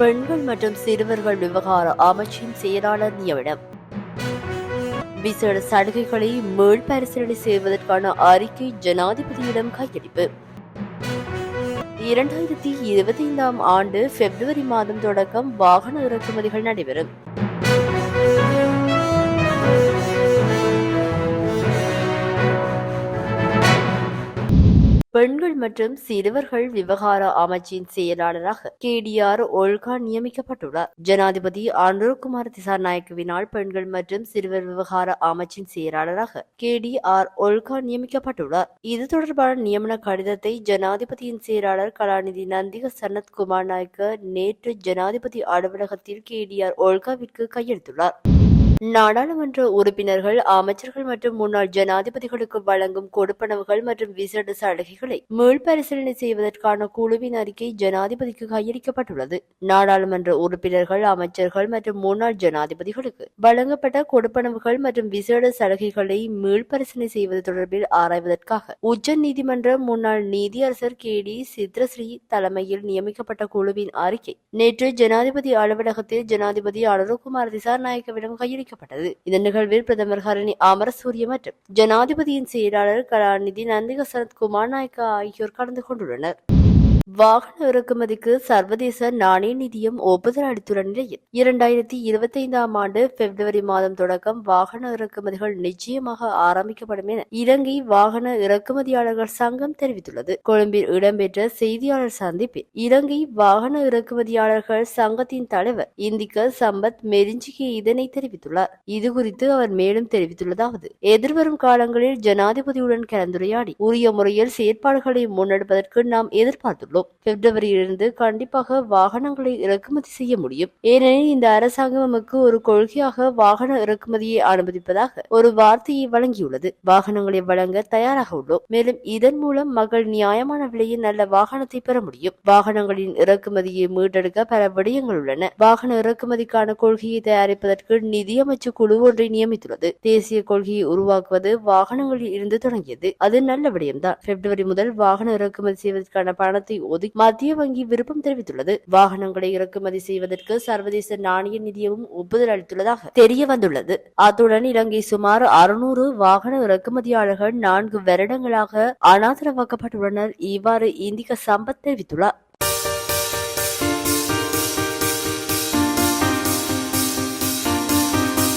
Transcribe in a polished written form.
பெண்கள் மற்றும் சிறுவர்கள் விவகார அமைச்சின் செயலாளர் நியமனம். விசேட சலுகைகளை மீள்பரிசீலனை செய்வதற்கான அறிக்கை ஜனாதிபதியிடம் கையளிப்பு. 2025 ஆண்டு பிப்ரவரி மாதம் தொடக்கம் வாகன இறக்குமதிகள் நடைபெறும். பெண்கள் மற்றும் சிறுவர்கள் விவகார அமைச்சின் செயலாளராக KDR ஒல்கா நியமிக்கப்பட்டுள்ளார். ஜனாதிபதி அனுரகுமார் திசாநாயக்கவினால் பெண்கள் மற்றும் சிறுவர் விவகார அமைச்சின் செயலாளராக KDR ஒல்கா நியமிக்கப்பட்டுள்ளார். இது தொடர்பான நியமன கடிதத்தை ஜனாதிபதியின் செயலாளர் கலாநிதி நந்திக சனத்குமார் நாயக்க நேற்று ஜனாதிபதி அலுவலகத்தில் KDR ஒல்காவிற்கு கையெழுத்துள்ளார். நாடாளுமன்ற உறுப்பினர்கள், அமைச்சர்கள் மற்றும் முன்னாள் ஜனாதிபதிகளுக்கு வழங்கும் கொடுப்பனவுகள் மற்றும் விசேட சலுகைகளை மீள்பரிசீலனை செய்வதற்கான குழுவின் அறிக்கை ஜனாதிபதிக்கு கையளிக்கப்பட்டுள்ளது. நாடாளுமன்ற உறுப்பினர்கள், அமைச்சர்கள் மற்றும் முன்னாள் ஜனாதிபதிகளுக்கு வழங்கப்பட்ட கொடுப்பனவுகள் மற்றும் விசேட சலுகைகளை மீள்பரிசீலனை செய்வது தொடர்பில் ஆராய்வதற்காக உச்ச நீதிமன்ற முன்னாள் நீதியரசர் KD சித்ரஸ்ரீ தலைமையில் நியமிக்கப்பட்ட குழுவின் அறிக்கை நேற்று ஜனாதிபதி அலுவலகத்தில் ஜனாதிபதி அனுரகுமார் திசாநாயக்கவிடம் கையளிக்கப்பட்டது. இந்த நிகழ்வில் பிரதமர் ஹரணி அமரசூரிய மற்றும் ஜனாதிபதியின் செயலாளர் கலாநிதி நந்திக சனத்குமார் நாயக்க ஆகியோர் கலந்து கொண்டுள்ளனர். வாகன இறக்குமதிக்கு சர்வதேச நாணய நிதியம் ஒப்புதல் அளித்துள்ள நிலையில் 2025 ஆண்டு பிப்ரவரி மாதம் தொடக்கம் வாகன இறக்குமதிகள் நிச்சயமாக ஆரம்பிக்கப்படும் என இலங்கை வாகன இறக்குமதியாளர்கள் சங்கம் தெரிவித்துள்ளது. கொழும்பில் இடம்பெற்ற செய்தியாளர் சந்திப்பில் இலங்கை வாகன இறக்குமதியாளர்கள் சங்கத்தின் தலைவர் இந்திக்க சம்பத் மெரிஞ்சிகே இதனை தெரிவித்துள்ளார். இதுகுறித்து அவர் மேலும் தெரிவித்துள்ளதாவது: எதிர்வரும் காலங்களில் ஜனாதிபதியுடன் கலந்துரையாடி உரிய முறையில் செயற்பாடுகளை முன்னெடுப்பதற்கு நாம் எதிர்பார்த்துள்ளோம். பிப்ரவரியிலிருந்து கண்டிப்பாக வாகனங்களை இறக்குமதி செய்ய முடியும். ஏனெனில் இந்த அரசாங்கம் நமக்கு ஒரு கொள்கையாக வாகன இறக்குமதியை அனுமதிப்பதாக ஒரு வார்த்தையை வழங்கியுள்ளது. வாகனங்களை வழங்க தயாராக உள்ளோம். மேலும் இதன் மூலம் மக்கள் நியாயமான விலையில் நல்ல வாகனத்தை பெற முடியும். வாகனங்களின் இறக்குமதியை மீட்டெடுக்க பல விடயங்கள் உள்ளன. வாகன இறக்குமதிக்கான கொள்கையை தயாரிப்பதற்கு நிதியமைச்சு குழு ஒன்றை நியமித்துள்ளது. தேசிய கொள்கையை உருவாக்குவது வாகனங்களில் இருந்து தொடங்கியது. அது நல்ல விடயம்தான். பிப்ரவரி முதல் வாகன இறக்குமதி செய்வதற்கான பணத்தை ஒதுக்கி மத்திய வங்கி விருப்பம் தெரிவித்துள்ளது. வாகனங்களை இறக்குமதி செய்வதற்கு சர்வதேச நாணய நிதியமும் ஒப்புதல் அளித்துள்ளதாக தெரிய வந்துள்ளது. அத்துடன் இலங்கை சுமார் 600 வாகன இறக்குமதியாளர்கள் 4 வருடங்களாக அனாதரவாக்கப்பட்டுள்ளனர். இவ்வாறு இந்திக்க சம்பத் தெரிவித்துள்ளார்.